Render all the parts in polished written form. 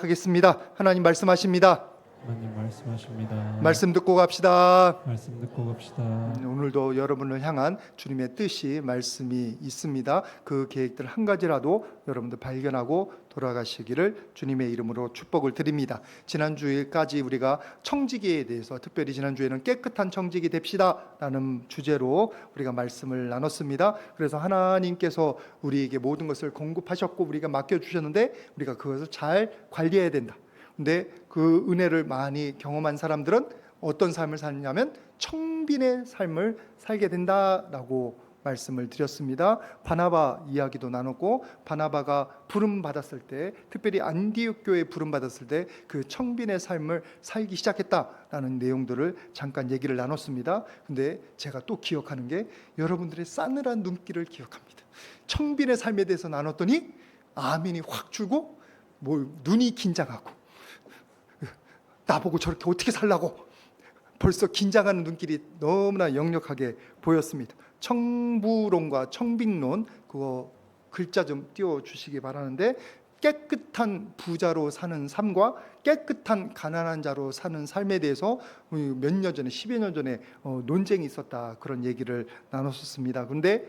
하겠습니다. 하나님 말씀하십니다. 하나님 말씀하십니다. 말씀 듣고 갑시다. 말씀 듣고 갑시다. 오늘도 여러분을 향한 주님의 뜻이 말씀이 있습니다. 그 계획들 한 가지라도 여러분들 발견하고 돌아가시기를 주님의 이름으로 축복을 드립니다. 지난주일까지 우리가 청지기에 대해서, 특별히 지난주에는 깨끗한 청지기 됩시다 라는 주제로 우리가 말씀을 나눴습니다. 그래서 하나님께서 우리에게 모든 것을 공급하셨고 우리가 맡겨주셨는데 우리가 그것을 잘 관리해야 된다. 근데 그 은혜를 많이 경험한 사람들은 어떤 삶을 사느냐면 청빈의 삶을 살게 된다라고 말씀을 드렸습니다. 바나바 이야기도 나눴고, 바나바가 부름 받았을 때, 특별히 안디옥 교회에 부름 받았을 때 그 청빈의 삶을 살기 시작했다라는 내용들을 잠깐 얘기를 나눴습니다. 근데 제가 또 기억하는 게 여러분들의 싸늘한 눈길을 기억합니다. 청빈의 삶에 대해서 나눴더니 아멘이 확 주고 눈이 긴장하고 나보고 저렇게 어떻게 살라고 벌써 긴장하는 눈길이 너무나 역력하게 보였습니다. 청부론과 청빈론, 그거 글자 좀 띄워주시기 바라는데, 깨끗한 부자로 사는 삶과 깨끗한 가난한 자로 사는 삶에 대해서 몇 년 전에, 10여 년 전에 논쟁이 있었다, 그런 얘기를 나눴었습니다. 그런데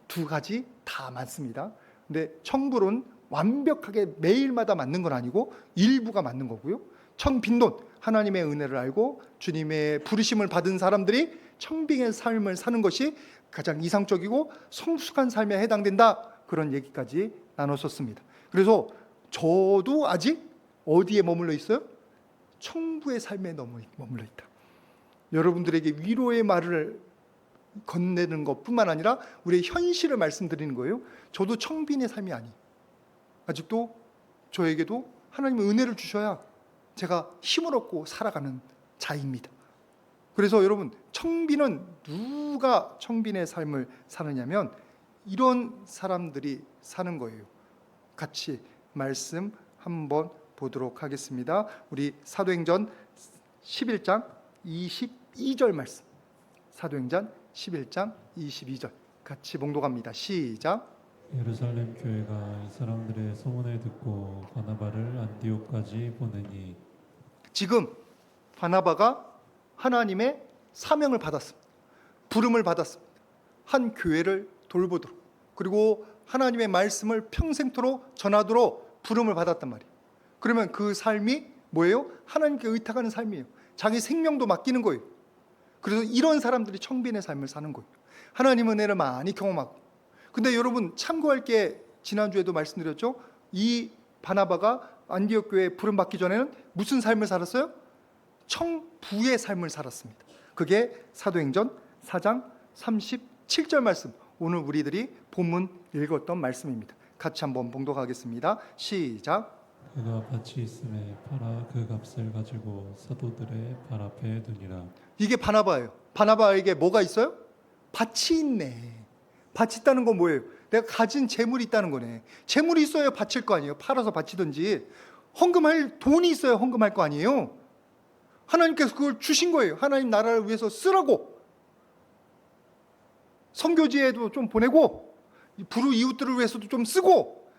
두 가지 다 맞습니다. 근데 청부론 완벽하게 매일마다 맞는 건 아니고 일부가 맞는 거고요. 청빈론, 하나님의 은혜를 알고 주님의 부르심을 받은 사람들이 청빈의 삶을 사는 것이 가장 이상적이고 성숙한 삶에 해당된다, 그런 얘기까지 나눴었습니다. 그래서 저도 아직 어디에 머물러 있어요? 청부의 삶에 머물러 있다. 여러분들에게 위로의 말을 건네는 것뿐만 아니라 우리의 현실을 말씀드리는 거예요. 저도 청빈의 삶이 아니에요. 아직도 저에게도 하나님의 은혜를 주셔야 제가 힘을 얻고 살아가는 자입니다. 그래서 여러분, 청빈은 누가 청빈의 삶을 사느냐면 이런 사람들이 사는 거예요. 같이 말씀 한번 보도록 하겠습니다. 우리 사도행전 11장 22절 말씀, 사도행전 11장 22절 같이 봉독합니다. 시작. 예루살렘 교회가 이 사람들의 소문을 듣고 바나바를 안디옥까지 보내니. 지금 바나바가 하나님의 사명을 받았습니다. 부름을 받았습니다. 한 교회를 돌보도록, 그리고 하나님의 말씀을 평생토록 전하도록 부름을 받았단 말이에요. 그러면 그 삶이 뭐예요? 하나님께 의탁하는 삶이에요. 자기 생명도 맡기는 거예요. 그래서 이런 사람들이 청빈의 삶을 사는 거예요. 하나님 은혜를 많이 경험하고. 근데 여러분, 참고할 게, 지난주에도 말씀드렸죠. 이 바나바가 안디옥 교회에 부름 받기 전에는 무슨 삶을 살았어요? 청부의 삶을 살았습니다. 그게 사도행전 4장 37절 말씀, 오늘 우리들이 본문 읽었던 말씀입니다. 같이 한번 봉독하겠습니다. 시작. 그가 밭이 있음에 팔아 그 값을 가지고 사도들의 발 앞에 두니라. 이게 바나바예요. 바나바에게 뭐가 있어요? 밭이 있네. 밭이 있다는 건 뭐예요? 내가 가진 재물이 있다는 거네. 재물이 있어야 바칠 거 아니에요. 팔아서 바치든지. 헌금할 돈이 있어야 헌금할 거 아니에요. 하나님께서 그걸 주신 거예요. 하나님 나라를 위해서 쓰라고. 선교지에도 좀 보내고, 부르 이웃들을 위해서도 좀 쓰고,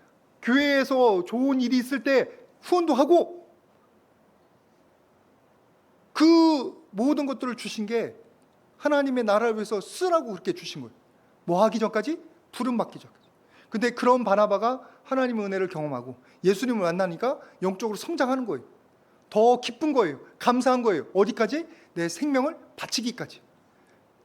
교회에서 좋은 일이 있을 때 후원도 하고, 그 모든 것들을 주신 게 하나님의 나라를 위해서 쓰라고 그렇게 주신 거예요. 뭐 하기 전까지? 부름 받기 전까지. 근데 그런 바나바가 하나님의 은혜를 경험하고 예수님을 만나니까 영적으로 성장하는 거예요. 더 기쁜 거예요. 감사한 거예요. 어디까지? 내 생명을 바치기까지.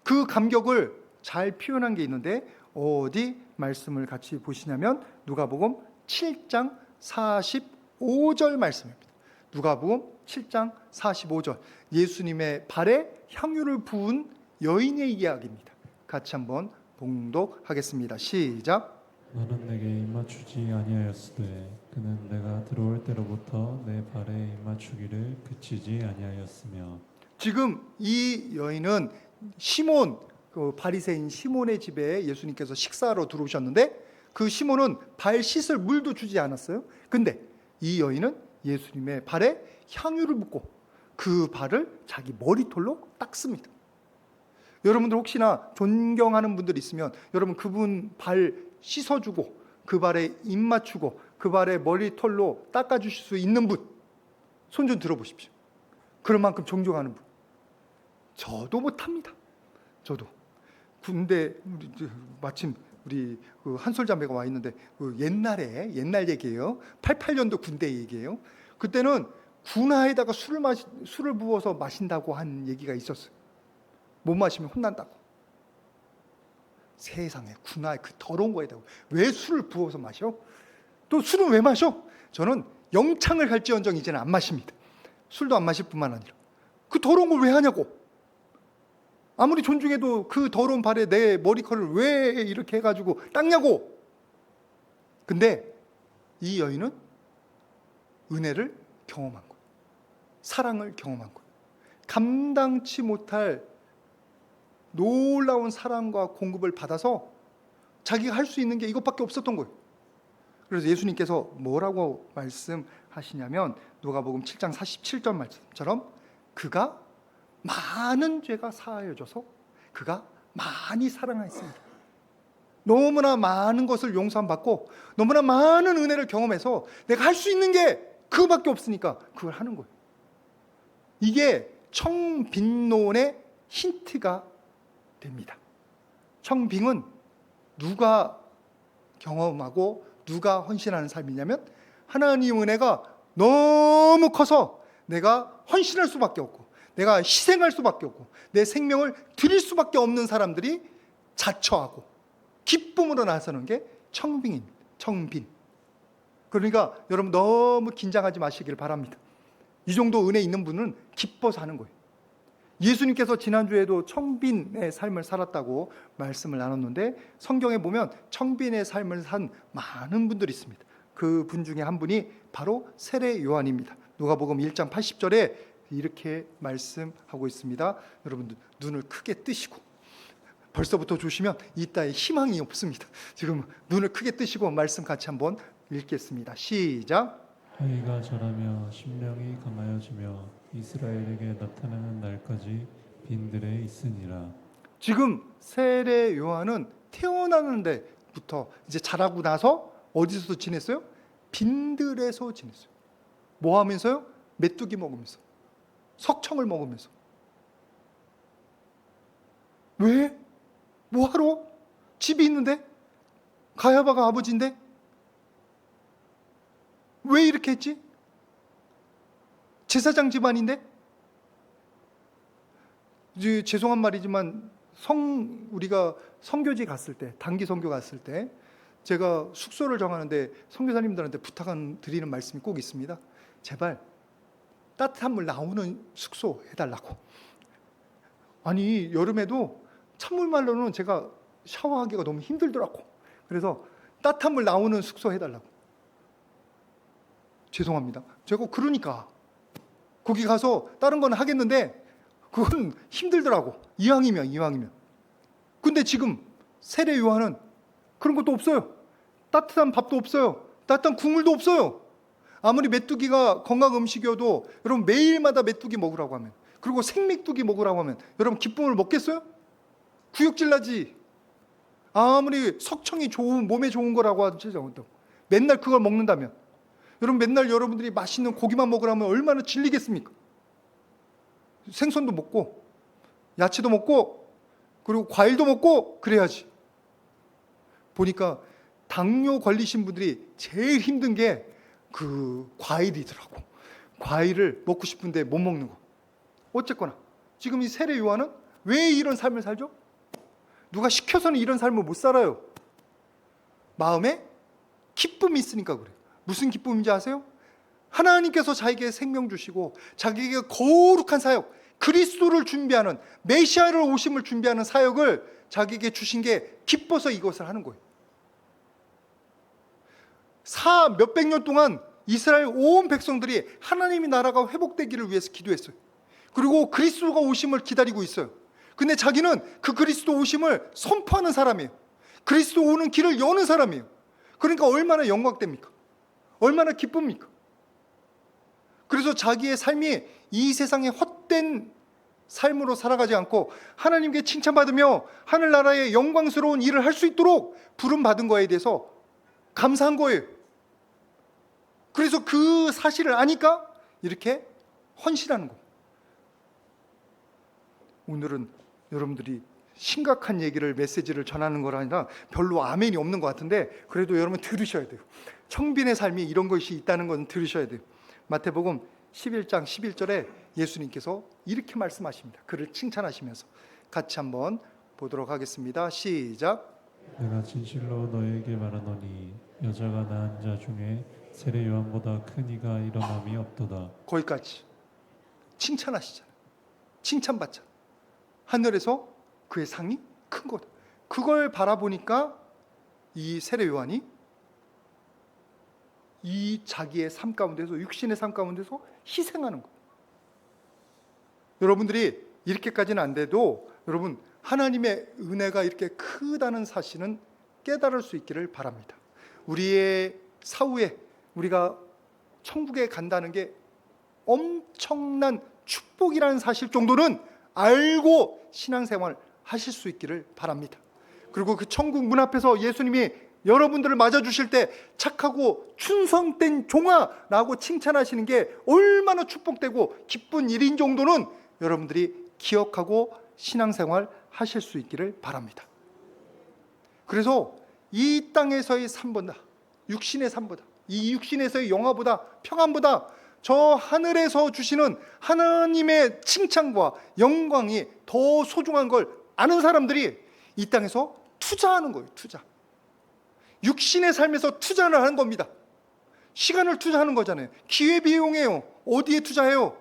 그 감격을 잘 표현한 게 있는데, 어디 말씀을 같이 보시냐면 누가복음 7장 45절 말씀입니다. 누가복음 7장 45절, 예수님의 발에 향유를 부은 여인의 이야기입니다. 같이 한번 봉독하겠습니다. 시작. 너는 내게 입맞추지 아니하였으되 그는 내가 들어올 때로부터 내 발에 입맞추기를 그치지 아니하였으며. 지금 이 여인은 시몬, 그 바리새인 시몬의 집에 예수님께서 식사하러 들어오셨는데, 그 시몬은 발 씻을 물도 주지 않았어요. 근데 이 여인은 예수님의 발에 향유를 붓고 그 발을 자기 머리털로 닦습니다. 여러분들 혹시나 존경하는 분들 있으면 여러분 그분 발 씻어주고 그 발에 입 맞추고 그 발에 머리털로 닦아주실 수 있는 분, 손 좀 들어보십시오. 그럴 만큼 존경하는 분. 저도 못합니다. 저도. 군대 마침 우리 그 한솔자매가 와 있는데 그 옛날 얘기예요. 88년도 군대 얘기예요. 그때는 군화에다가 술을 부어서 마신다고 한 얘기가 있었어요. 못 마시면 혼난다고. 세상에 군화에 그 더러운 거에다가 왜 술을 부어서 마셔? 또 술은 왜 마셔? 저는 영창을 갈지언정 이제는 안 마십니다. 술도 안 마실 뿐만 아니라 그 더러운 걸 왜 하냐고. 아무리 존중해도 그 더러운 발에 내 머리컬을 왜 이렇게 해가지고 닦냐고. 근데 이 여인은 은혜를 경험한 거예요. 사랑을 경험한 거예요. 감당치 못할 놀라운 사랑과 공급을 받아서 자기가 할 수 있는 게 이것밖에 없었던 거예요. 그래서 예수님께서 뭐라고 말씀하시냐면 누가복음 7장 47절 말씀처럼 그가 많은 죄가 사하여져서 그가 많이 사랑하였습니다. 너무나 많은 것을 용서함 받고 너무나 많은 은혜를 경험해서 내가 할 수 있는 게 그거밖에 없으니까 그걸 하는 거예요. 이게 청빈론의 힌트가 됩니다. 청빙은 누가 경험하고 누가 헌신하는 삶이냐면 하나님 은혜가 너무 커서 내가 헌신할 수밖에 없고 내가 희생할 수밖에 없고 내 생명을 드릴 수밖에 없는 사람들이 자처하고 기쁨으로 나서는 게 청빙입니다. 청빈. 그러니까 여러분 너무 긴장하지 마시길 바랍니다. 이 정도 은혜 있는 분은 기뻐서 하는 거예요. 예수님께서 지난주에도 청빈의 삶을 살았다고 말씀을 나눴는데 성경에 보면 청빈의 삶을 산 많은 분들이 있습니다. 그 분 중에 한 분이 바로 세례 요한입니다. 누가복음 1장 80절에 이렇게 말씀하고 있습니다. 여러분들 눈을 크게 뜨시고 벌써부터 조시면 이따에 희망이 없습니다. 지금 눈을 크게 뜨시고 말씀 같이 한번 읽겠습니다. 시작. 하위가 절하며 심령이 강하여지며 이스라엘에게 나타나는 날까지 빈들에 있으니라. 지금 세례 요한은 태어나는 데부터 이제 자라고 나서 어디서 지냈어요? 빈들에서 지냈어요. 뭐 하면서요? 메뚜기 먹으면서, 석청을 먹으면서. 왜? 뭐하러? 집이 있는데? 가야바가 아버지인데? 왜 이렇게 했지? 제사장 집안인데? 이제 죄송한 말이지만 우리가 선교지 갔을 때, 단기 선교 갔을 때 제가 숙소를 정하는데 선교사님들한테 드리는 말씀이 꼭 있습니다. 제발 따뜻한 물 나오는 숙소 해달라고. 아니 여름에도 찬물말로는 제가 샤워하기가 너무 힘들더라고. 그래서 따뜻한 물 나오는 숙소 해달라고. 죄송합니다. 제가 그러니까 거기 가서 다른 건 하겠는데 그건 힘들더라고. 이왕이면. 근데 지금 세례 요한은 그런 것도 없어요. 따뜻한 밥도 없어요. 따뜻한 국물도 없어요. 아무리 메뚜기가 건강 음식이어도 여러분 매일마다 메뚜기 먹으라고 하면, 그리고 생메뚜기 먹으라고 하면 여러분 기쁨을 먹겠어요? 구역질 나지. 아무리 석청이 몸에 좋은 거라고 하지 맨날 그걸 먹는다면, 여러분 맨날 여러분들이 맛있는 고기만 먹으라면 얼마나 질리겠습니까? 생선도 먹고 야채도 먹고 그리고 과일도 먹고 그래야지. 보니까 당뇨 걸리신 분들이 제일 힘든 게 그 과일이더라고. 과일을 먹고 싶은데 못 먹는 거. 어쨌거나 지금 이 세례 요한은 왜 이런 삶을 살죠? 누가 시켜서는 이런 삶을 못 살아요. 마음에 기쁨이 있으니까 그래요. 무슨 기쁨인지 아세요? 하나님께서 자기에게 생명 주시고 자기에게 거룩한 사역, 그리스도를 준비하는, 메시아를 오심을 준비하는 사역을 자기에게 주신 게 기뻐서 이것을 하는 거예요. 몇백 년 동안 이스라엘 온 백성들이 하나님의 나라가 회복되기를 위해서 기도했어요. 그리고 그리스도가 오심을 기다리고 있어요. 근데 자기는 그 그리스도 오심을 선포하는 사람이에요. 그리스도 오는 길을 여는 사람이에요. 그러니까 얼마나 영광됩니까? 얼마나 기쁩니까? 그래서 자기의 삶이 이 세상의 헛된 삶으로 살아가지 않고 하나님께 칭찬받으며 하늘나라의 영광스러운 일을 할 수 있도록 부름받은 거에 대해서 감사한 거예요. 그래서 그 사실을 아니까 이렇게 헌신하는 거예요. 오늘은 여러분들이 심각한 얘기를, 메시지를 전하는 거라 아니라 별로 아멘이 없는 것 같은데 그래도 여러분 들으셔야 돼요. 청빈의 삶이 이런 것이 있다는 건 들으셔야 돼요. 마태복음 11장 11절에 예수님께서 이렇게 말씀하십니다. 그를 칭찬하시면서 같이 한번 보도록 하겠습니다. 시작. 내가 진실로 너에게 말하노니 여자가 낳은 자 중에 세례 요한보다 큰 이가 일어남이 없도다. 거기까지 칭찬하시잖아요. 칭찬받잖아요. 하늘에서 그의 상이 큰 거다. 그걸 바라보니까 이 세례 요한이 이 자기의 삶 가운데서, 육신의 삶 가운데서 희생하는 거예요. 여러분들이 이렇게까지는 안 돼도 여러분 하나님의 은혜가 이렇게 크다는 사실은 깨달을 수 있기를 바랍니다. 우리의 사후에 우리가 천국에 간다는 게 엄청난 축복이라는 사실 정도는 알고 신앙생활 하실 수 있기를 바랍니다. 그리고 그 천국 문 앞에서 예수님이 여러분들을 맞아주실 때 착하고 충성된 종아라고 칭찬하시는 게 얼마나 축복되고 기쁜 일인 정도는 여러분들이 기억하고 신앙생활 하실 수 있기를 바랍니다. 그래서 이 땅에서의 삶보다, 육신의 삶보다, 이 육신에서의 영화보다, 평안보다 저 하늘에서 주시는 하나님의 칭찬과 영광이 더 소중한 걸 아는 사람들이 이 땅에서 투자하는 거예요. 투자. 육신의 삶에서 투자를 하는 겁니다. 시간을 투자하는 거잖아요. 기회비용이에요. 어디에 투자해요?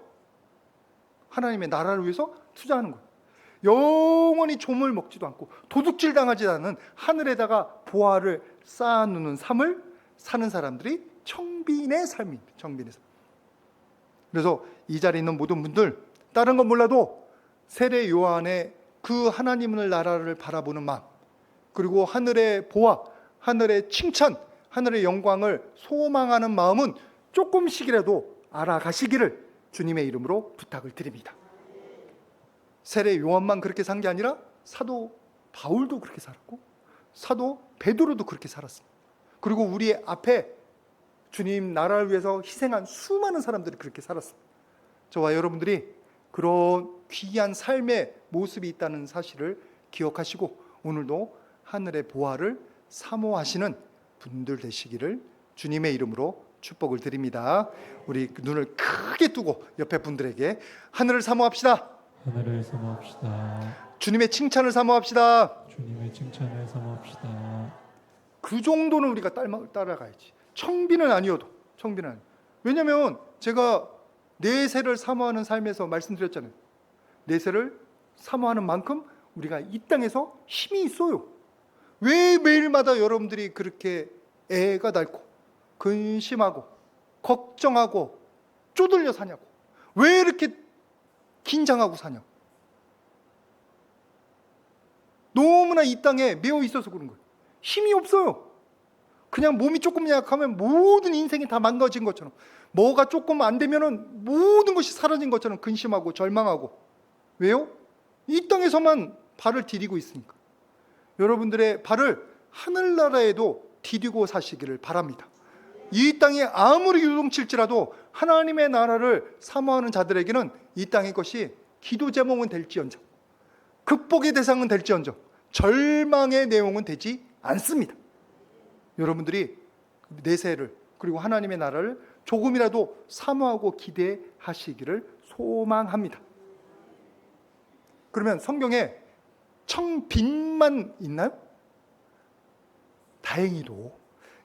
하나님의 나라를 위해서 투자하는 거예요. 영원히 조물 먹지도 않고 도둑질 당하지 않은 하늘에다가 보화를 쌓아놓는 삶을 사는 사람들이 청빈의 삶입니다. 청빈의 삶. 그래서 이 자리에 있는 모든 분들, 다른 건 몰라도 세례 요한의 그 하나님의 나라를 바라보는 마음, 그리고 하늘의 보화, 하늘의 칭찬, 하늘의 영광을 소망하는 마음은 조금씩이라도 알아가시기를 주님의 이름으로 부탁을 드립니다. 세례 요한만 그렇게 산 게 아니라 사도 바울도 그렇게 살았고 사도 베드로도 그렇게 살았습니다. 그리고 우리 앞에 주님 나라를 위해서 희생한 수많은 사람들이 그렇게 살았습니다. 저와 여러분들이 그런 귀한 삶의 모습이 있다는 사실을 기억하시고 오늘도 하늘의 보화를 사모하시는 분들 되시기를 주님의 이름으로 축복을 드립니다. 우리 눈을 크게 뜨고 옆에 분들에게 하늘을 사모합시다. 하늘을 사모합시다. 주님의 칭찬을 사모합시다. 주님의 칭찬을 사모합시다. 그 정도는 우리가 따라가야지. 청빈은 아니어도, 청빈은 아니어도. 왜냐하면 제가 내세를 사모하는 삶에서 말씀드렸잖아요. 내세를 사모하는 만큼 우리가 이 땅에서 힘이 있어요. 왜 매일마다 여러분들이 그렇게 애가 닳고 근심하고 걱정하고 쪼들려 사냐고. 왜 이렇게 긴장하고 사냐고. 너무나 이 땅에 매여 있어서 그런 거예요. 힘이 없어요. 그냥 몸이 조금 약하면 모든 인생이 다 망가진 것처럼, 뭐가 조금 안 되면은 모든 것이 사라진 것처럼 근심하고 절망하고. 왜요? 이 땅에서만 발을 디디고 있으니까. 여러분들의 발을 하늘나라에도 디디고 사시기를 바랍니다. 이 땅에 아무리 요동칠지라도 하나님의 나라를 사모하는 자들에게는 이 땅의 것이 기도 제목은 될지언정, 극복의 대상은 될지언정, 절망의 내용은 되지 않습니다. 여러분들이 내세를, 그리고 하나님의 나라를 조금이라도 사모하고 기대하시기를 소망합니다. 그러면 성경에 청빈만 있나요? 다행히도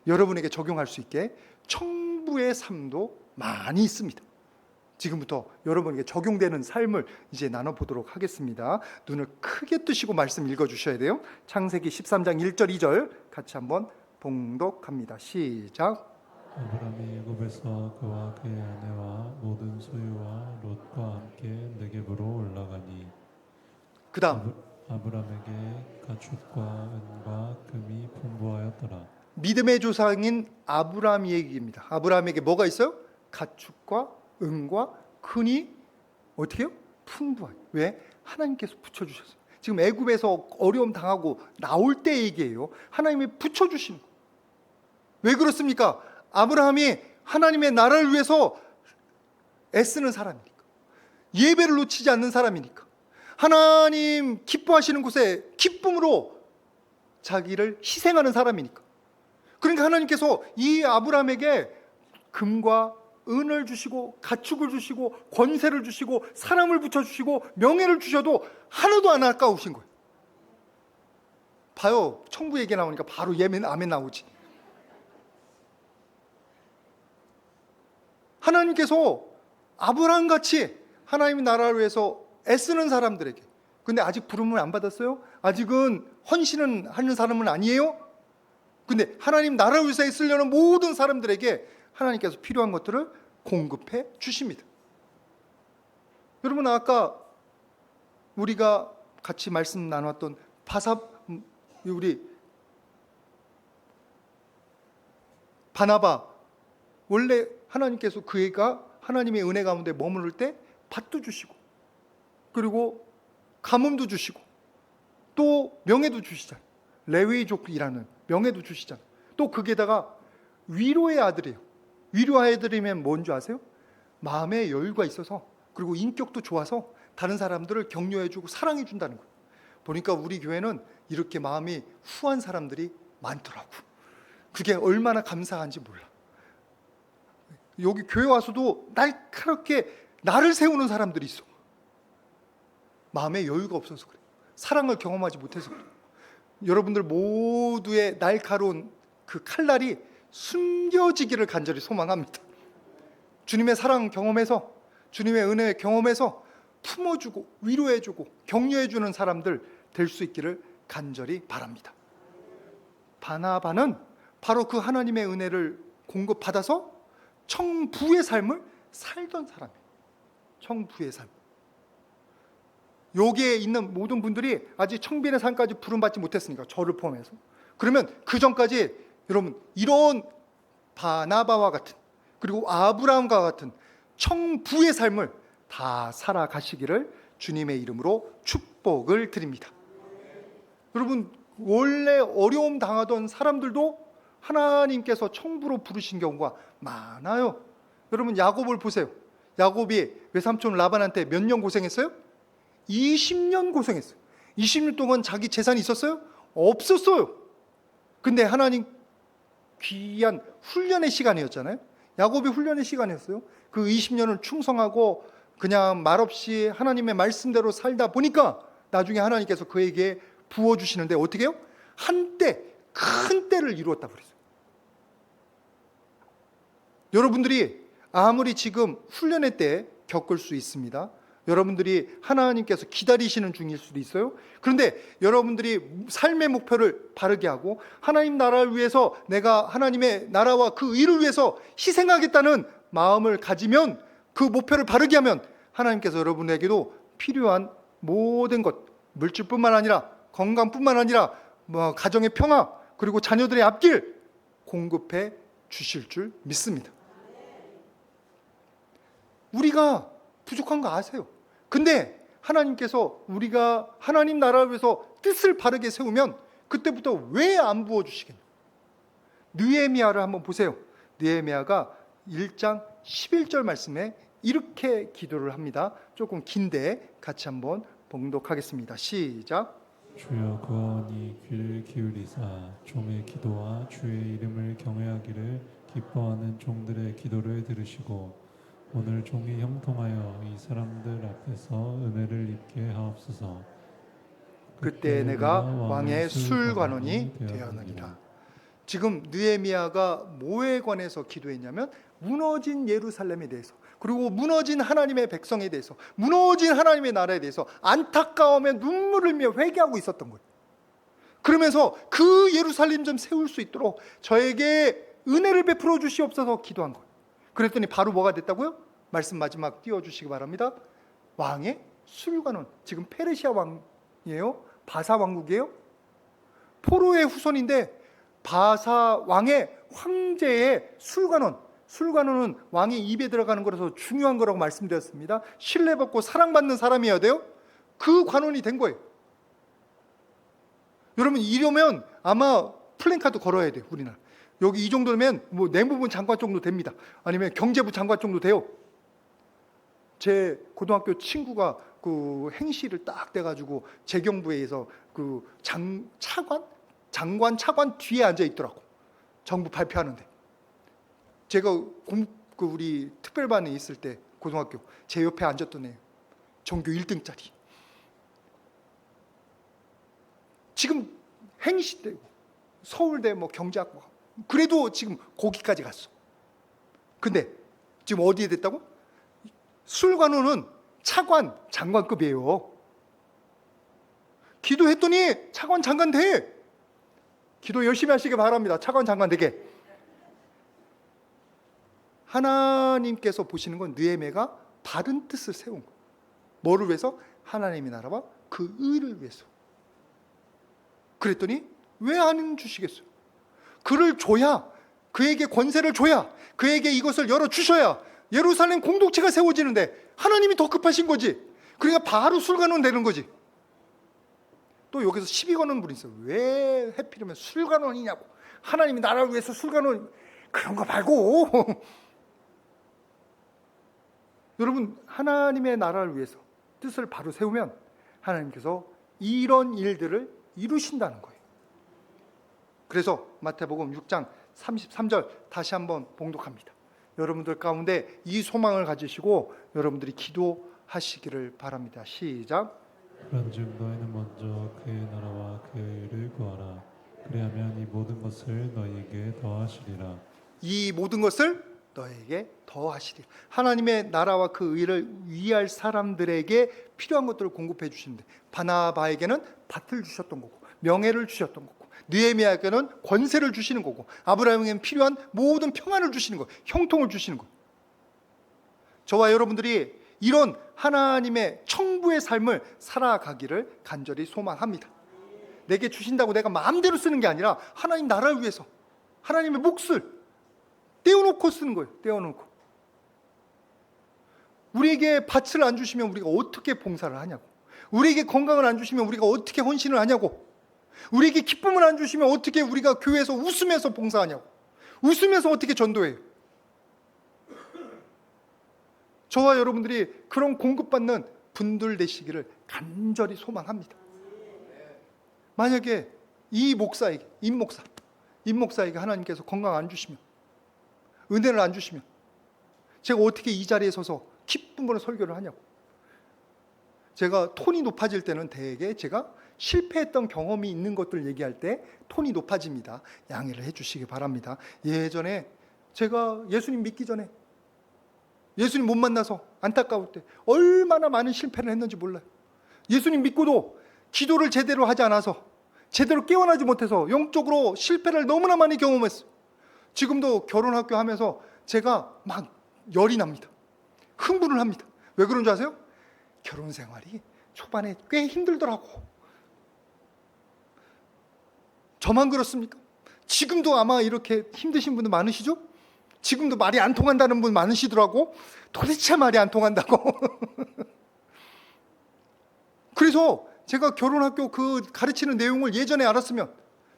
여러분에게 적용할 수 있게 청부의 삶도 많이 있습니다. 지금부터 여러분에게 적용되는 삶을 이제 나눠보도록 하겠습니다. 눈을 크게 뜨시고 말씀 읽어주셔야 돼요. 창세기 13장 1절 2절 같이 한번 봉독합니다. 시작. 아브라함이 애굽에서 그와 그의 아내와 모든 소유와 롯과 함께 네겝으로 올라가니 그 다음 아브라함에게 가축과 은과 금이 풍부하였더라. 믿음의 조상인 아브라함 얘기입니다. 아브라함에게 뭐가 있어요? 가축과 은과 금이 어떻게 해요? 풍부하게. 왜? 하나님께서 붙여주셨어요. 지금 애굽에서 어려움 당하고 나올 때 얘기예요. 하나님이 붙여주신 거. 왜 그렇습니까? 아브라함이 하나님의 나라를 위해서 애쓰는 사람이니까, 예배를 놓치지 않는 사람이니까, 하나님 기뻐하시는 곳에 기쁨으로 자기를 희생하는 사람이니까. 그러니까 하나님께서 이 아브라함에게 금과 은을 주시고 가축을 주시고 권세를 주시고 사람을 붙여주시고 명예를 주셔도 하나도 안 아까우신 거예요. 봐요, 천국 얘기 나오니까 바로 예멘 아멘 나오지. 하나님께서 아브라함같이 하나님의 나라를 위해서 애쓰는 사람들에게, 근데 아직 부름을 안 받았어요? 아직은 헌신은 하는 사람은 아니에요? 근데 하나님 나라를 위해서 애쓰려는 모든 사람들에게 하나님께서 필요한 것들을 공급해 주십니다. 여러분, 아까 우리가 같이 말씀 나눴던 우리 바나바, 원래 하나님께서 그 애가 하나님의 은혜 가운데 머무를 때 밭도 주시고, 그리고 가뭄도 주시고, 또 명예도 주시잖아요. 레위족이라는 명예도 주시잖아요. 또 거기에다가 위로의 아들이에요. 위로의 아들이면 뭔지 아세요? 마음에 여유가 있어서, 그리고 인격도 좋아서 다른 사람들을 격려해주고 사랑해준다는 거예요. 보니까 우리 교회는 이렇게 마음이 후한 사람들이 많더라고. 그게 얼마나 감사한지 몰라. 여기 교회 와서도 날카롭게 나를 세우는 사람들이 있어. 마음에 여유가 없어서 그래요. 사랑을 경험하지 못해서 그래요. 여러분들 모두의 날카로운 그 칼날이 숨겨지기를 간절히 소망합니다. 주님의 사랑 경험해서, 주님의 은혜 경험해서 품어주고 위로해주고 격려해주는 사람들 될 수 있기를 간절히 바랍니다. 바나바는 바로 그 하나님의 은혜를 공급받아서 청부의 삶을 살던 사람이에요. 청부의 삶. 여기에 있는 모든 분들이 아직 청비의 삶까지 부름받지 못했으니까, 저를 포함해서. 그러면 그 전까지 여러분 이런 바나바와 같은, 그리고 아브라함과 같은 청부의 삶을 다 살아가시기를 주님의 이름으로 축복을 드립니다. 여러분, 원래 어려움 당하던 사람들도 하나님께서 청부로 부르신 경우가 많아요. 여러분, 야곱을 보세요. 야곱이 외삼촌 라반한테 몇 년 고생했어요? 20년 고생했어요. 20년 동안 자기 재산이 있었어요? 없었어요. 근데 하나님 귀한 훈련의 시간이었잖아요. 야곱이 훈련의 시간이었어요. 그 20년을 충성하고 그냥 말없이 하나님의 말씀대로 살다 보니까 나중에 하나님께서 그에게 부어주시는데 어떻게 해요? 한때 큰 때를 이루었다 그랬어요. 여러분들이 아무리 지금 훈련의 때 겪을 수 있습니다. 여러분들이 하나님께서 기다리시는 중일 수도 있어요. 그런데 여러분들이 삶의 목표를 바르게 하고 하나님 나라를 위해서 내가 하나님의 나라와 그 일을 위해서 희생하겠다는 마음을 가지면, 그 목표를 바르게 하면 하나님께서 여러분에게도 필요한 모든 것, 물질뿐만 아니라 건강뿐만 아니라 가정의 평화, 그리고 자녀들의 앞길 공급해 주실 줄 믿습니다. 우리가 부족한 거 아세요. 근데 하나님께서 우리가 하나님 나라를 위해서 뜻을 바르게 세우면 그때부터 왜 안 부어주시겠냐. 느헤미야를 한번 보세요. 느헤미야가 1장 11절 말씀에 이렇게 기도를 합니다. 조금 긴데 같이 한번 봉독하겠습니다. 시작. 주여 구하오니 귀를 기울이사 종의 기도와 주의 이름을 경외하기를 기뻐하는 종들의 기도를 들으시고 오늘 종이 형통하여 이 사람들 앞에서 은혜를 입게 하옵소서. 그때 내가 왕의 술관원이 되었느니라. 지금 느헤미야가 뭐에 관해서 기도했냐면 무너진 예루살렘에 대해서, 그리고 무너진 하나님의 백성에 대해서, 무너진 하나님의 나라에 대해서 안타까움에 눈물을 흘리며 회개하고 있었던 거예요. 그러면서 그 예루살렘 좀 세울 수 있도록 저에게 은혜를 베풀어 주시옵소서 기도한 거예요. 그랬더니 바로 뭐가 됐다고요? 말씀 마지막 띄워주시기 바랍니다. 왕의 술관원. 지금 페르시아 왕이에요? 바사 왕국이에요? 포로의 후손인데 바사 왕의 황제의 술관원. 술관원은 왕의 입에 들어가는 거라서 중요한 거라고 말씀드렸습니다. 신뢰받고 사랑받는 사람이어야 돼요. 그 관원이 된 거예요. 여러분, 이러면 아마 플랜카드 걸어야 돼요. 우리나라. 여기 이 정도면 뭐 내무부 장관 정도 됩니다. 아니면 경제부 장관 정도 돼요. 제 고등학교 친구가 그 행시를 딱 돼가지고 재경부에서 그 장관 뒤에 앉아 있더라고. 정부 발표하는데. 제가 그 우리 특별반에 있을 때 고등학교 제 옆에 앉았던 애 전교 1등짜리. 지금 행시 때고 서울대 뭐 경제학과 그래도 지금 거기까지 갔어. 근데 지금 어디에 됐다고? 술관원은 차관 장관급이에요. 기도했더니 차관 장관 돼. 기도 열심히 하시기 바랍니다. 차관 장관 되게. 하나님께서 보시는 건 느헤미야가 바른 뜻을 세운 거예요. 뭐를 위해서? 하나님의 나라와 그 의를 위해서. 그랬더니 왜 안 주시겠어요? 그를 줘야, 그에게 권세를 줘야, 그에게 이것을 열어주셔야 예루살렘 공동체가 세워지는데 하나님이 더 급하신 거지. 그러니까 바로 술관원 되는 거지. 또 여기서 시비 거는 분이 있어요. 왜 해필이면 술관원이냐고. 하나님이 나라를 위해서 술관원, 그런 거 말고. 여러분, 하나님의 나라를 위해서 뜻을 바로 세우면 하나님께서 이런 일들을 이루신다는 거예요. 그래서 마태복음 6장 33절 다시 한번 봉독합니다. 여러분들 가운데 이 소망을 가지시고 여러분들이 기도하시기를 바랍니다. 시작. 그런즉 너희는 먼저 그의 나라와 그의 의를 구하라. 그리하면 이 모든 것을 너희에게 더하시리라. 이 모든 것을 너에게 더하시리라. 하나님의 나라와 그 의를 위할 사람들에게 필요한 것들을 공급해 주시는데, 바나바에게는 밭을 주셨던 거고 명예를 주셨던 거고, 느헤미야에게는 권세를 주시는 거고, 아브라함에게는 필요한 모든 평안을 주시는 거예요. 형통을 주시는 거예요. 저와 여러분들이 이런 하나님의 청부의 삶을 살아가기를 간절히 소망합니다. 내게 주신다고 내가 마음대로 쓰는 게 아니라 하나님 나라를 위해서 하나님의 몫을 떼어놓고 쓰는 거예요. 떼어놓고. 우리에게 밭을 안 주시면 우리가 어떻게 봉사를 하냐고. 우리에게 건강을 안 주시면 우리가 어떻게 헌신을 하냐고. 우리에게 기쁨을 안 주시면 어떻게 우리가 교회에서 웃으면서 봉사하냐고. 웃으면서 어떻게 전도해요. 저와 여러분들이 그런 공급받는 분들 되시기를 간절히 소망합니다. 만약에 이 목사에게, 임목사에게 하나님께서 건강 안 주시면, 은혜를 안 주시면 제가 어떻게 이 자리에 서서 기쁨으로 설교를 하냐고. 제가 톤이 높아질 때는 대개 제가 실패했던 경험이 있는 것들 얘기할 때 톤이 높아집니다. 양해를 해주시기 바랍니다. 예전에 제가 예수님 믿기 전에 예수님 못 만나서 안타까울 때 얼마나 많은 실패를 했는지 몰라요. 예수님 믿고도 기도를 제대로 하지 않아서, 제대로 깨어나지 못해서 영적으로 실패를 너무나 많이 경험했어요. 지금도 결혼학교 하면서 제가 막 열이 납니다. 흥분을 합니다. 왜 그런 줄 아세요? 결혼 생활이 초반에 꽤 힘들더라고. 저만 그렇습니까? 지금도 아마 이렇게 힘드신 분들 많으시죠? 지금도 말이 안 통한다는 분 많으시더라고. 도대체 말이 안 통한다고. 그래서 제가 결혼학교 그 가르치는 내용을 예전에 알았으면,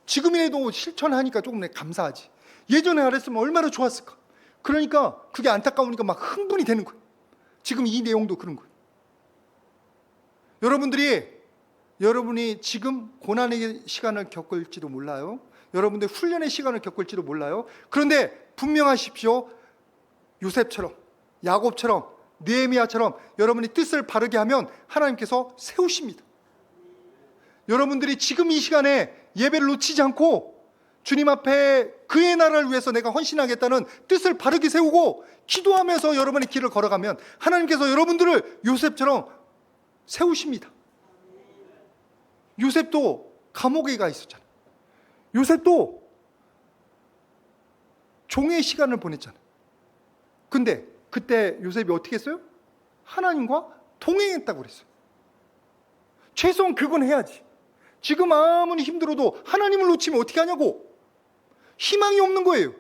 지금이라도 실천하니까 조금 감사하지. 예전에 알았으면 얼마나 좋았을까. 그러니까 그게 안타까우니까 막 흥분이 되는 거예요. 지금 이 내용도 그런 거예요. 여러분이 지금 고난의 시간을 겪을지도 몰라요. 여러분들 훈련의 시간을 겪을지도 몰라요. 그런데 분명하십시오. 요셉처럼, 야곱처럼, 느헤미야처럼 여러분이 뜻을 바르게 하면 하나님께서 세우십니다. 여러분들이 지금 이 시간에 예배를 놓치지 않고 주님 앞에 그의 나라를 위해서 내가 헌신하겠다는 뜻을 바르게 세우고 기도하면서 여러분의 길을 걸어가면 하나님께서 여러분들을 요셉처럼 세우십니다. 요셉도 감옥에 가 있었잖아요. 요셉도 종의 시간을 보냈잖아요. 근데 그때 요셉이 어떻게 했어요? 하나님과 동행했다고 그랬어요. 최소한 그건 해야지. 지금 아무리 힘들어도 하나님을 놓치면 어떻게 하냐고. 희망이 없는 거예요.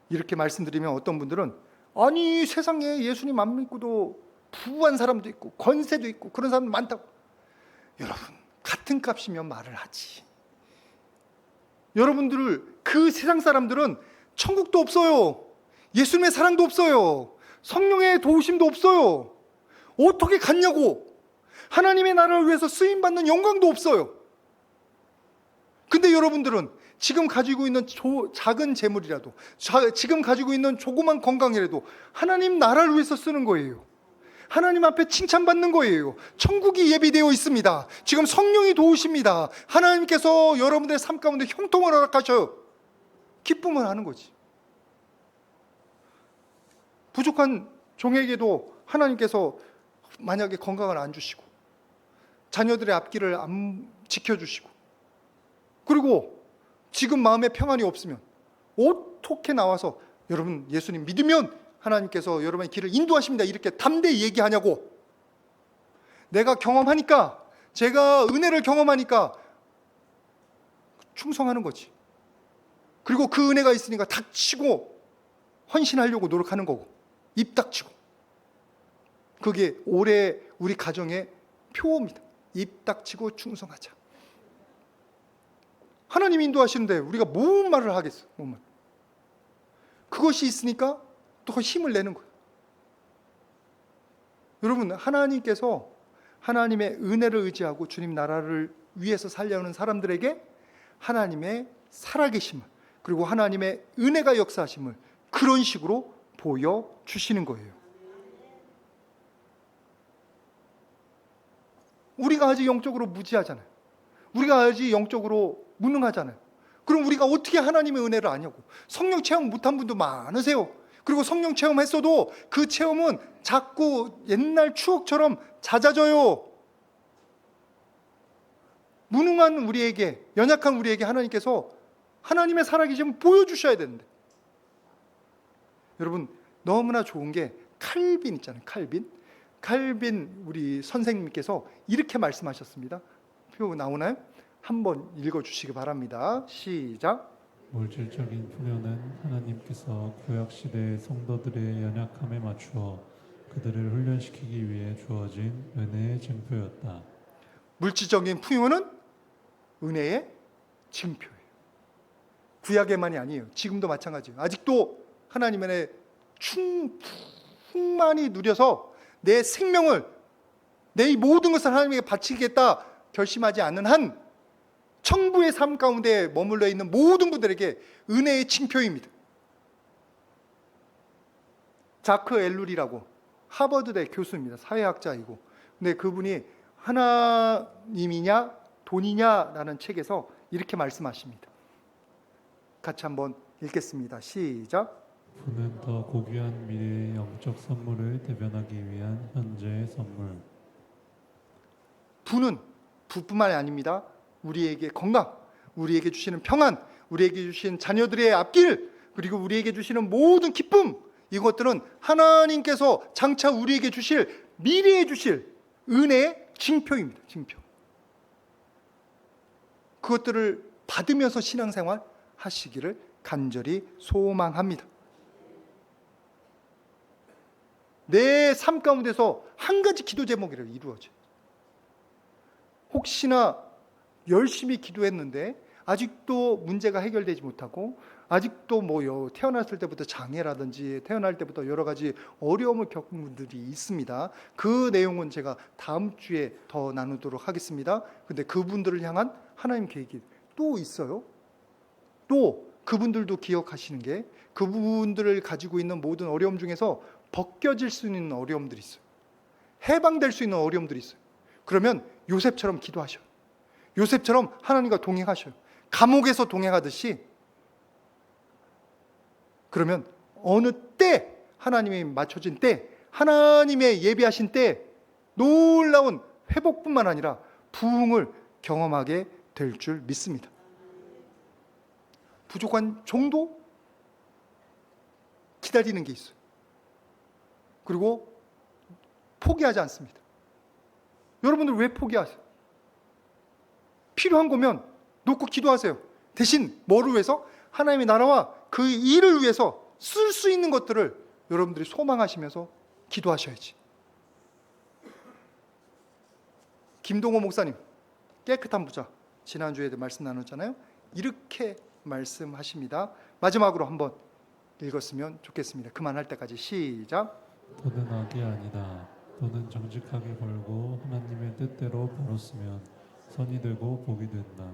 이렇게 말씀드리면 어떤 분들은, 아니 세상에 예수님 안 믿고도 부한 사람도 있고 권세도 있고 그런 사람도 많다고. 여러분, 같은 값이면 말을 하지. 여러분들을, 그 세상 사람들은 천국도 없어요. 예수님의 사랑도 없어요. 성령의 도우심도 없어요. 어떻게 갔냐고. 하나님의 나라를 위해서 쓰임받는 영광도 없어요. 근데 여러분들은 지금 가지고 있는 작은 재물이라도, 지금 가지고 있는 조그만 건강이라도 하나님 나라를 위해서 쓰는 거예요. 하나님 앞에 칭찬받는 거예요. 천국이 예비되어 있습니다. 지금 성령이 도우십니다. 하나님께서 여러분들의 삶 가운데 형통을 허락하셔요. 기쁨을 하는 거지. 부족한 종에게도 하나님께서 만약에 건강을 안 주시고 자녀들의 앞길을 안 지켜주시고, 그리고 지금 마음에 평안이 없으면 어떻게 나와서 여러분 예수님 믿으면 하나님께서 여러분의 길을 인도하십니다 이렇게 담대히 얘기하냐고. 내가 경험하니까, 제가 은혜를 경험하니까 충성하는 거지. 그리고 그 은혜가 있으니까 닥치고 헌신하려고 노력하는 거고, 입 닥치고. 그게 올해 우리 가정의 표입니다. 입 닥치고 충성하자. 하나님 인도하시는데 우리가 뭔 말을 하겠어? 뭔 말. 그것이 있으니까 또 힘을 내는 거예요. 여러분, 하나님께서 하나님의 은혜를 의지하고 주님 나라를 위해서 살려는 사람들에게 하나님의 살아계심을, 그리고 하나님의 은혜가 역사하심을 그런 식으로 보여주시는 거예요. 우리가 아직 영적으로 무지하잖아요. 우리가 아직 영적으로 무능하잖아요. 그럼 우리가 어떻게 하나님의 은혜를 아냐고. 성령 체험 못한 분도 많으세요. 그리고 성령 체험했어도 그 체험은 자꾸 옛날 추억처럼 잦아져요. 무능한 우리에게, 연약한 우리에게 하나님께서 하나님의 살아계심을 보여주셔야 되는데, 여러분 너무나 좋은 게 칼빈 있잖아요. 칼빈 우리 선생님께서 이렇게 말씀하셨습니다. 표 나오나요? 한번 읽어주시기 바랍니다. 시작. 물질적인 풍요는 하나님께서 구약 시대의 성도들의 연약함에 맞추어 그들을 훈련시키기 위해 주어진 은혜의 증표였다. 물질적인 풍요는 은혜의 증표예요. 구약에만이 아니에요. 지금도 마찬가지예요. 아직도 하나님의 은혜 충만히 누려서 내 생명을, 내 모든 것을 하나님에게 바치겠다 결심하지 않는 한 천부의 삶 가운데 머물러 있는 모든 분들에게 은혜의 징표입니다. 자크 엘룰이라고 하버드대 교수입니다. 사회학자이고. 근데 그분이 하나님이냐 돈이냐라는 책에서 이렇게 말씀하십니다. 같이 한번 읽겠습니다. 시작. 부는 더 고귀한 미래의 영적 선물을 대변하기 위한 현재의 선물. 부는 부뿐만이 아닙니다. 우리에게 건강, 우리에게 주시는 평안, 우리에게 주신 자녀들의 앞길, 그리고 우리에게 주시는 모든 기쁨, 이것들은 하나님께서 장차 우리에게 주실, 미래에 주실 은혜의 징표입니다. 징표. 그것들을 받으면서 신앙생활 하시기를 간절히 소망합니다. 내 삶 가운데서 한 가지 기도 제목이라도 이루어져요. 혹시나 열심히 기도했는데 아직도 문제가 해결되지 못하고, 아직도 태어났을 때부터 장애라든지 태어날 때부터 여러 가지 어려움을 겪은 분들이 있습니다. 그 내용은 제가 다음 주에 더 나누도록 하겠습니다. 근데 그분들을 향한 하나님 계획이 또 있어요. 또 그분들도 기억하시는 게, 그분들을 가지고 있는 모든 어려움 중에서 벗겨질 수 있는 어려움들이 있어요. 해방될 수 있는 어려움들이 있어요. 그러면 요셉처럼 기도하셔요. 요셉처럼 하나님과 동행하셔요. 감옥에서 동행하듯이. 그러면 어느 때, 하나님이 맞춰진 때, 하나님의 예비하신 때 놀라운 회복뿐만 아니라 부흥을 경험하게 될 줄 믿습니다. 부족한 종도 기다리는 게 있어요. 그리고 포기하지 않습니다. 여러분들 왜 포기하세요? 필요한 거면 놓고 기도하세요. 대신 뭐를 위해서? 하나님의 나라와 그 일을 위해서 쓸 수 있는 것들을 여러분들이 소망하시면서 기도하셔야지. 김동호 목사님, 깨끗한 부자, 지난주에도 말씀 나눴잖아요. 이렇게 말씀하십니다. 마지막으로 한번 읽었으면 좋겠습니다. 그만할 때까지 시작. 도는 악이 아니다. 도는 정직하게 벌고 하나님의 뜻대로 벌었으면 선이 되고 복이 된다.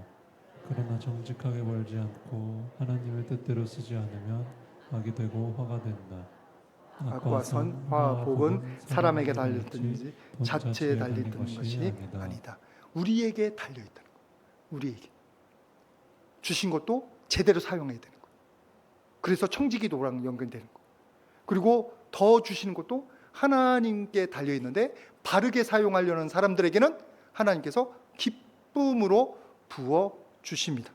그러나 정직하게 벌지 않고 하나님의 뜻대로 쓰지 않으면 악이 되고 화가 된다. 악과 선, 화와 복은 사람에게 달렸든지 자체에 달려있는 것이 아니다. 우리에게 달려있다는 거예요. 우리에게 주신 것도 제대로 사용해야 되는 거예요. 그래서 청지기도랑 연결되는 거예요. 그리고 더 주시는 것도 하나님께 달려있는데 바르게 사용하려는 사람들에게는 하나님께서 기쁨으로 부어 주십니다.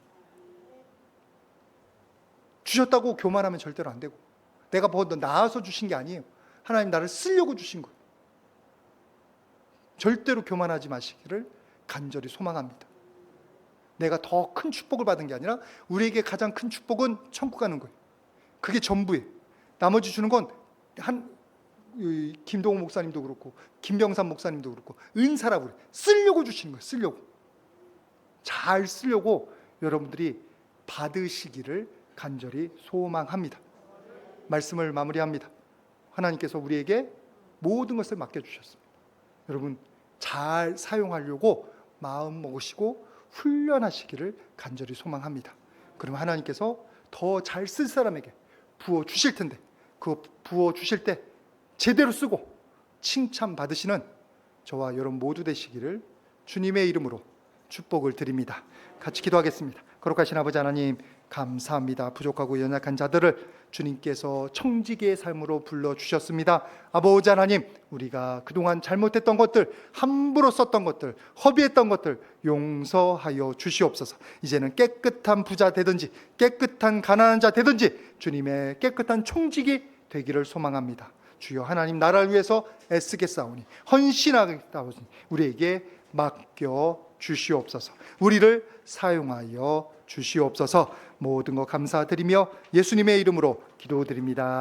주셨다고 교만하면 절대로 안 되고, 내가 뭐 나아서 주신 게 아니에요. 하나님 나를 쓰려고 주신 거예요. 절대로 교만하지 마시기를 간절히 소망합니다. 내가 더 큰 축복을 받은 게 아니라 우리에게 가장 큰 축복은 천국 가는 거예요. 그게 전부예요. 나머지 주는 건 김동호 목사님도 그렇고 김병삼 목사님도 그렇고 은사라고 그래요. 쓰려고 주시는 거예요. 쓰려고. 잘 쓰려고 여러분들이 받으시기를 간절히 소망합니다. 말씀을 마무리합니다. 하나님께서 우리에게 모든 것을 맡겨주셨습니다. 여러분 잘 사용하려고 마음 먹으시고 훈련하시기를 간절히 소망합니다. 그럼 하나님께서 더 잘 쓸 사람에게 부어주실 텐데, 그 부어주실 때 제대로 쓰고 칭찬받으시는 저와 여러분 모두 되시기를 주님의 이름으로 축복을 드립니다. 같이 기도하겠습니다. 거룩하신 아버지 하나님, 감사합니다. 부족하고 연약한 자들을 주님께서 청지기의 삶으로 불러주셨습니다. 아버지 하나님, 우리가 그동안 잘못했던 것들, 함부로 썼던 것들, 허비했던 것들 용서하여 주시옵소서. 이제는 깨끗한 부자 되든지 깨끗한 가난한 자 되든지 주님의 깨끗한 청지기 되기를 소망합니다. 주여 하나님, 나라를 위해서 애쓰겠사오니 헌신하겠사오니 우리에게 맡겨 주시옵소서. 우리를 사용하여 주시옵소서. 모든 것 감사드리며 예수님의 이름으로 기도드립니다.